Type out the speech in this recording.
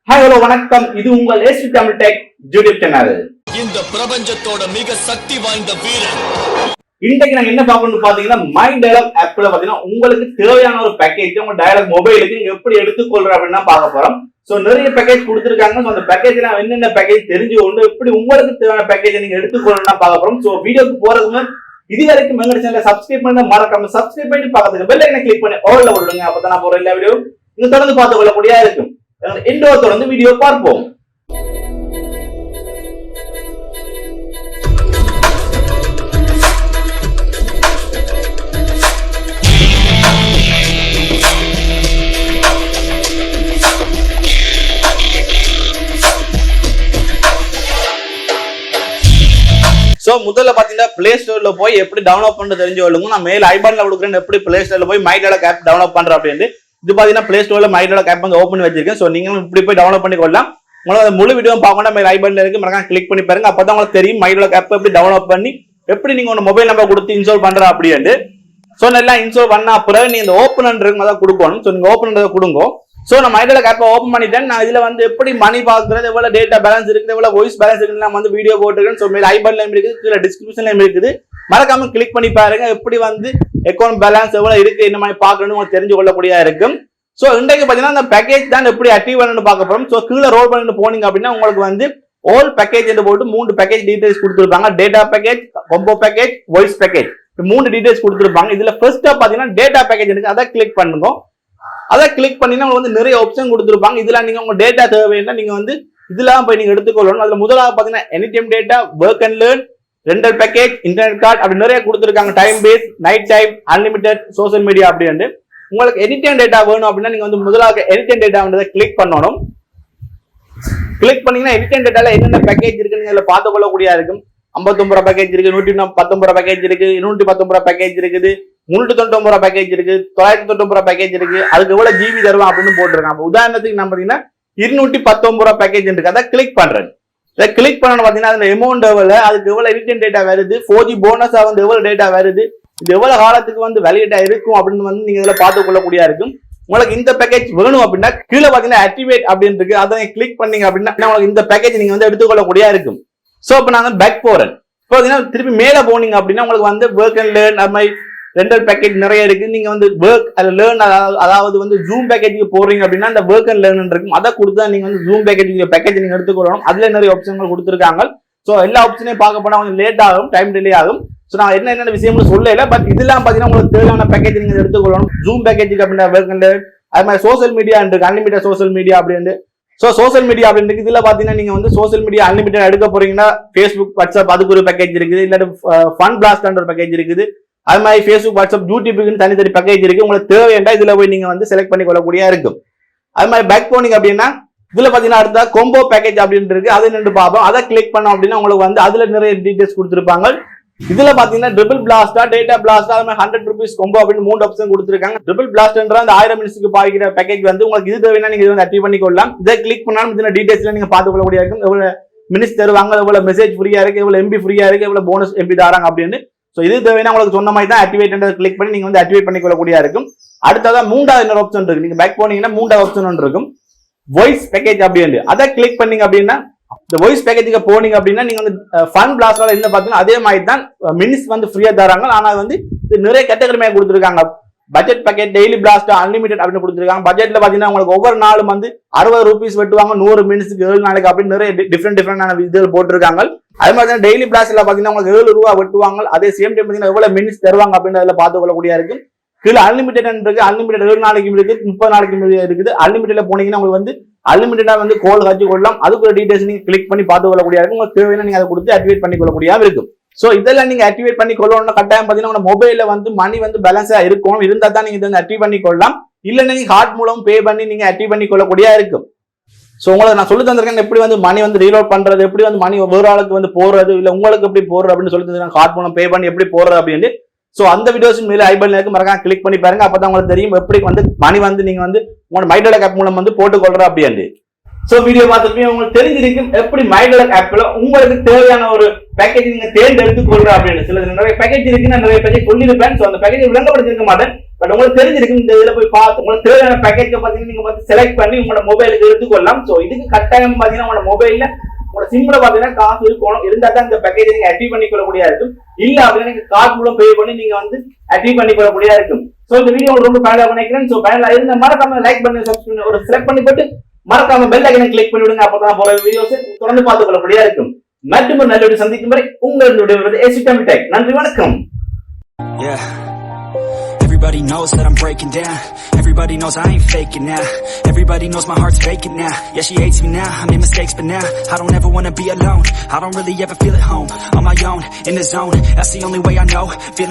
Hi hello வணக்கம். இது உங்கள் AC Tamil tech YouTube channel. இந்த பிரபஞ்சத்தோட மிக சக்தி வாய்ந்த வீரன். இன்றைக்கு நாங்க என்ன பார்க்கணும்னு பாத்தீங்கன்னா மை டயலாக் ஆப்ல பாத்தீங்கன்னா உங்களுக்கு தேவையான ஒரு பேக்கேஜ் உங்க டயலாக் மொபைலுக்கு நீங்க எப்படி எடுத்துக்கொள்ற அப்படின்னு பார்க்க போறோம். சோ நிறைய பேக்கேஜ் கொடுத்துருக்காங்க. அந்த பேக்கேஜ் என்னென்ன பேக்கேஜ் தெரிஞ்சு கொண்டு எப்படி உங்களுக்கு தேவையான பேக்கேஜ் நீங்க எடுத்துக்கொள்ளணும் பார்க்க போறோம். சோ வீடியோக்கு போறதுக்கு இது வரைக்கும் எங்க சேனலை சப்ஸ்கிரைப் பண்ண மறக்காம சப்ஸ்கிரைப் பண்ணி பக்கத்துக்கு பெல் ஐகானை கிளிக் பண்ணி ஆல்ல விடுங்க. அப்பதான் நான் போற எல்லா வீடியோ நீங்க தொடர்ந்து பார்த்து கொள்ளக்கூடியா இருக்கும். தொடர்ந்து வீடியோ பார்ப்போம். சோ முதல்ல பாத்தீங்கன்னா பிளே ஸ்டோர்ல போய் எப்படி டவுன்லோட் பண்றது தெரிஞ்சு கொள்ளுங்க. நான் மேல ஐபன்ல கொடுக்குறேன் எப்படி பிளே ஸ்டோர்ல போய் மை டயலாக் ஆப் டவுன்லோட் பண்ற அப்படின்னு. இது பாத்தீங்கன்னா பிளே ஸ்டோர்ல மை டயலாக் ஆப் வந்து ஓபன் வச்சிருக்கேன். சோ நீங்களும் இப்படி போய் டவுன்லோட் பண்ணி கொள்ளலாம். உங்களுக்கு முழு வீடியோ பார்க்கணும் மேல ஐபன்ல இருக்கு, மறக்காம கிளிக் பண்ணி பாருங்க. அப்பதான் உங்களுக்கு தெரியும் மை டயலாக் ஆப் எப்படி டவுன்லோட் பண்ணி எப்படி நீங்க உங்க மொபைல் நம்பர் கொடுத்து இன்ஸ்டால் பண்ற அப்படின்னு. சோ நல்லா இன்ஸ்டால் பண்ண அப்புறம் நீங்க இந்த ஓபன் தான் கொடுக்கணும். சோ நீங்க ஓபன் கொடுங்க. சோ நான் மை டயலாக் ஆப் ஓபன் பண்ணிட்டேன். நான் இதுல வந்து எப்படி மணி பாக்குறது, எவ்வளவு டேட்டா பேலன்ஸ் இருக்குது, எவ்வளவு வாய்ஸ் பேலன்ஸ் இருக்குன்னு நான் வந்து வீடியோ போட்டுருக்கேன். சோ மேல ஐபன்லயும் இருக்குது, கீழே டிஸ்கிரிப்ஷன்லயும் இருக்குது. மறக்காம கிளிக் பண்ணி பாருங்க எப்படி வந்து அக்கௌண்ட் பேலன்ஸ் எவ்வளவு இருக்கு என்ன மாதிரி பாக்கணும்னு உங்களுக்கு தெரிஞ்சு கொள்ளக்கூடியா இருக்கும். சோ இன்றைக்கு பாத்தீங்கன்னா அந்த பேக்கேஜ் தான் எப்படி ஆக்டிவ் பண்ணணும்னு பார்க்க போறோம். சோ கீழே ரோல் பண்ணிட்டு போனீங்க அப்படின்னா உங்களுக்கு வந்து ஆல் பேக்கேஜ் என்று போட்டு 3 பேக்கேஜ் டீடைல்ஸ் கொடுத்துருப்பாங்க. Data package, combo package, voice package, 3 details கொடுத்துருப்பாங்க. இதுல ஃபர்ஸ்டா பாத்தீங்கன்னா டேட்டா பேக்கேஜ் இருக்கு, அதை கிளிக் பண்ணுங்க. அதை கிளிக் பண்ணினா உங்களுக்கு வந்து நிறைய ஆப்ஷன் கொடுத்துருப்பாங்க. இதுல நீங்க உங்க டேட்டா தேவைன்னா நீங்க வந்து இதெல்லாம் போய் நீங்க எடுத்துக்கொள்ளணும். அதுல முதலாவது பாத்தீங்கன்னா any time data, work and learn, rental package, internet card அப்படி நிறைய கொடுத்துருக்காங்க. Time base, night time, unlimited, social media அப்படின்னு. உங்களுக்கு எனி டைம் டேட்டா வேணும் அப்படின்னா நீங்க வந்து முதலாக எனி டைம் டேட்டா கிளிக் பண்ணணும். கிளிக் பண்ணீங்கன்னா எனி டைம் டேட்டால என்னென்ன பேக்கேஜ் இருக்குன்னு பார்த்து கொள்ளக்கூடிய இருக்கும். 59 ரூபாய் பேக்கேஜ் இருக்கு, 119 ரூபாய் பேக்கேஜ் இருக்கு, 219 ரூபாய் பேக்கேஜ் இருக்குது, 399 ரூபாய் பேக்கேஜ் இருக்கு, 999 ரூபாய் பேக்கேஜ் இருக்கு. அதுக்கு எவ்வளவு ஜிபி தருவோம் அப்படின்னு போட்டிருக்காங்க. உதாரணத்துக்கு நம்ம பாத்தீங்கன்னா 219 ரூபாய் பேக்கேஜ் இருக்கு, அதை கிளிக் பண்றேன். இதை கிளிக் பண்ணணும் பாத்தீங்கன்னா அதுல அமௌண்ட் எவ்வளவு, அதுக்கு எவ்வளவு ரிட்டர்ன் டேட்டா வருது, 4G போனஸா வந்து எவ்வளவு டேட்டா வருது, இது எவ்வளவு காலத்துக்கு வந்து வேலிடேட்டா இருக்கும் அப்படின்னு வந்து நீங்க இதுல பார்த்து கொள்ளக்கூடிய இருக்கும். உங்களுக்கு இந்த பேக்கேஜ் வேணும் அப்படின்னா கீழே பாத்தீங்கன்னா ஆக்டிவேட் அப்படின்னு இருக்கு, அதை கிளிக் பண்ணீங்க அப்படின்னா உங்களுக்கு இந்த பேக்கேஜ் நீங்க வந்து எடுத்துக்கொள்ளக்கூடிய இருக்கும். சோ இப்ப நான் பேக் போறேன். இப்போ திருப்பி மேல போனீங்க அப்படின்னா உங்களுக்கு வந்து ஒர்க் அண்ட் லேர்ன் அது மாதிரி ரெண்டல் பேக்கேஜ் நிறைய இருக்கு. நீங்க வந்து ஒர்க் அண்ட் லேர்ன் அதாவது வந்து ஜூம் பேக்கேஜுக்கு போறீங்க அப்படின்னா அந்த ஒர்க் அண்ட் லேர்ன் இருக்கும், அதை கொடுத்தா நீங்க வந்து ஜூம் பேக்கேஜ் நீங்க எடுத்துக்கொள்ளணும். அதுல நிறைய ஆப்ஷன்கள் கொடுத்துருக்காங்க. சோ எல்லா ஆப்ஷனையும் பார்க்க போனா கொஞ்சம் லேட் ஆகும், டைம் டிலே ஆகும். சோ நான் என்னென்ன விஷயம்னு சொல்லல, பட் இதெல்லாம் பாத்தீங்கன்னா உங்களுக்கு தேவையான பேக்கேஜ் நீங்க எடுத்துக்கொள்ளணும். ஜூம் பேக்கேஜுக்கு அப்படின்னா ஒர்க் அண்ட் லேர்ன் அது மாதிரி சோசியல் மீடியா இருக்கு, அன்லிமிட்டட் சோசியல் மீடியா அப்படின்னு. சோ சோசியல் மீடியா அப்படின்னு இதுல பாத்தீங்கன்னா நீங்க வந்து சோசியல் மீடியா அன்லிமிட்டட் எடுக்க போறீங்கன்னா ஃபேஸ்புக், வாட்ஸ்அப் அதுக்கு ஒரு பேக்கேஜ் இருக்குது, இல்லாட்டி ஃபன் பிளாஸ்ட் ஒரு பேக்கேஜ் இருக்குது. அது மாதிரி ஃபேஸ்புக், வாட்ஸ்அப், யூடியூபுக்கு தனித்தனி பேக்கேஜ் இருக்கு. உங்களுக்கு தேவையா இதுல போய் நீங்க வந்து செலக்ட் பண்ணி கொள்ளக்கூடிய இருக்கும். அது மாதிரி பேக் போனீங்க அப்படின்னா இதுல பாத்தீங்கன்னா அடுத்த கோம்போ பேக்கேஜ் அப்படின்னு இருக்கு, அது நின்று பார்ப்போம். அதை கிளிக் பண்ணோம் அப்படின்னா உங்களுக்கு வந்து அதுல நிறைய டீடைல்ஸ் கொடுத்துருப்பாங்க. இதுல பாத்தீங்கன்னா ட்ரிபிள் பிளாஸ்டா, டேட்டா பிளாஸ்டா, அது மாதிரி 100 ரூபீஸ் கோம்போ அப்படின்னு 3 ஆப்ஷன் கொடுத்துருக்காங்க. ட்ரிபிள் பிளாஸ்ட்ன்ற அந்த 1000 மினிட்ஸ்க்கு பாய்க்கிற பேக்கேஜ் வந்து உங்களுக்கு இது தேவைன்னா நீங்க வந்து ஆக்டிவ் பண்ணிக்கொள்ளலாம். இதை கிளிக் பண்ணாலும் இதுல டீடைல்ஸ்ல நீங்க பார்த்து கொள்ளக்கூடிய இருக்கும். எவ்வளவு மினிட்ஸ் தருவாங்க, எவ்வளவு மெசேஜ் ஃப்ரீயா இருக்கு, எவ்வளவு எம்பி ஃப்ரீயா இருக்கு, எவ்வளவு போனஸ் எம்பி தராங்க அப்படின்னு. சோ இது தேவைன்னா உங்களுக்கு சொன்ன மாதிரி தான் ஆக்டிவேட் கிளிக் பண்ணி நீங்க வந்து ஆக்டிவேட் பண்ணிக்கொள்ளக்கூடிய இருக்கும். அடுத்ததான் 3வது இன்னொரு ஆப்ஷன் இருக்கு. நீங்க பேக் போனீங்கன்னா 3வது ஆப்ஷன் ஒன்று இருக்கும், வாய்ஸ் பேக்கேஜ் அப்படின்னு. அதை கிளிக் பண்ணீங்க அப்படின்னா இந்த வாய்ஸ் பேக்கேஜுக்கு போனீங்க அப்படின்னா நீங்க வந்து ஃபன் பிளாஸ்டால என்ன பாத்தீங்கன்னா அதே மாதிரி தான் மினிட்ஸ் வந்து ஃப்ரீயா தராங்க. ஆனா வந்து நிறைய கேட்டகரிமையா கொடுத்துருக்காங்க. Budget package, daily blast, unlimited அப்படின்னு கொடுத்துருக்காங்க. பட்ஜெட்ல பாத்தீங்கன்னா உங்களுக்கு ஒவ்வொரு நாளும் வந்து 60 ரூபீஸ் வெட்டுவாங்க, 100 மினிட்ஸ்க்கு 7 நாளைக்கு அப்படின்னு நிறைய டிஃப்ரெண்டான இது போட்டிருக்காங்க. அதே மாதிரி டெய்லி பிளாஸ்ட்ல பாத்தீங்கன்னா உங்களுக்கு 7 ரூபா வெட்டுவாங்க. அதே சேம் டைம் பாத்தீங்கன்னா எவ்வளவு மினிட்ஸ் தருவாங்க அப்படின்னு அதுல பார்த்து கொள்ளக்கூடிய இருக்கு. கீழே அன்லிமிடெட் இருக்கு, அன்லிமிடெட் 7 நாளைக்கு இருக்கு, 30 நாளைக்கு இருக்குது. அன்லிமிடெட்ல போனீங்கன்னா உங்களுக்கு வந்து அன்லிமிட்டடா வந்து கோல் காட்சி கொள்ளலாம். அதுக்கு ஒரு டீடைல்ஸ் நீங்க கிளிக் பண்ணி பார்த்து கொள்ளக்கூடிய இருக்கும். உங்களுக்கு தேவையான நீங்க அதை கொடுத்து ஆக்டிவேட் பண்ணி கொள்ளக்கூடிய இருக்கும். சோ இதெல்லாம் நீங்க ஆக்டிவேட் பண்ணி கொள்ளணும். கட்டாயம் பாத்தீங்கன்னா உங்க மொபைல்ல வந்து மணி வந்து பேலன்ஸா இருக்கும், இருந்தா தான் நீங்க இதை ஆக்டிவ் பண்ணி கொள்ளலாம். இல்லைன்னா நீங்க கார்டு மூலம் பே பண்ணி நீங்க ஆக்டிவ் பண்ணி கொள்ளக்கூடிய இருக்கும். சோ உங்களுக்கு நான் சொல்லி தந்திருக்கேன் எப்படி வந்து மணி வந்து ரீலோட் பண்றது, எப்படி வந்து மணி வேற ஆளுக்கு வந்து போடுறது, இல்ல உங்களுக்கு எப்படி போடுறது அப்படின்னு சொல்லி தந்திருக்கேன். கார்டு மூலம் பே பண்ணி எப்படி போடுறது அப்படின்னு. சோ அந்த வீடியோஸ் மேல ஐபன்ல இருக்கு, மறக்காம கிளிக் பண்ணி பாருங்க. அப்பதான் உங்களுக்கு தெரியும் எப்படி வந்து மணி வந்து நீங்க வந்து உங்களோட மை டயலாக் ஆப் மூலம் வந்து போட்டுக்கொள்ற அப்படின்னு. சோ வீடியோ பார்த்துட்டு உங்களுக்கு தெரிஞ்சிருக்கும் எப்படி மை டயலாக் ஆப்ல உங்களுக்கு தேவையான ஒரு பேக்கேஜ் நீங்க தேர்ந்தெடுத்து கொள்ற அப்படின்னு சில நிறைய பேக்கேஜ் இருக்கு, நான் நிறைய பேக்கேஜ் சொல்லியிருப்பேன். சோ அந்த பேக்கேஜ் விளங்கப்படுத்திருக்க மாட்டேன், பட் உங்களுக்கு தெரிஞ்சிருக்கு. இந்த இதுல போய் பார்த்து உங்களுக்கு தேவையான பேக்கேஜ் பாத்தீங்கன்னா நீங்க பார்த்து செலக்ட் பண்ணி உங்களோட மொபைலுக்கு எடுத்துக்கொள்ளலாம். சோ இதுக்கு கட்டாயம் பாத்தீங்கன்னா உங்களோட மொபைல்ல உங்களோட சிம்ல பாத்தீங்கன்னா காசு இருக்கணும், இருந்தா தான் இந்த பேக்கேஜ் நீங்க ஆக்டிவ் பண்ணிக்கொள்ளக்கூடியா இருக்கும். இல்ல அப்படின்னா நீங்க கார்டு மூலம் பே பண்ணி நீங்க வந்து ஆக்டிவ் பண்ணிக்கொள்ளக்கூடியா இருக்கும். சோ இந்த வீடியோ உங்களுக்கு ரொம்ப பயனுள்ள நினைக்கிறேன். சோ பயனுள்ள இருந்த மறக்காம லைக் பண்ணி சப்ஸ்கிரைப் ஒரு செலக்ட் பண்ணி போட்டு மறக்காம பெல் ஐக்கனை கிளிக் பண்ணி விடுங்க. அப்பதான் போற வீடியோஸ் தொடர்ந்து பார்த்துக் கொள்ளக்கூடியா இருக்கும். மற்றும் ஒரு நல்ல வீடியோ சந்திக்கும் வரை உங்களுடைய எஸ்டமிடெக். நன்றி, வணக்கம். Yeah. Everybody knows that I'm breaking down. Everybody knows I ain't faking now. Everybody knows my heart's faking now. Yeah, she hates me now, I made mistakes but now I don't ever wanna be alone. I don't really ever feel at home. On my own, in the zone, that's the only way I know. Feeling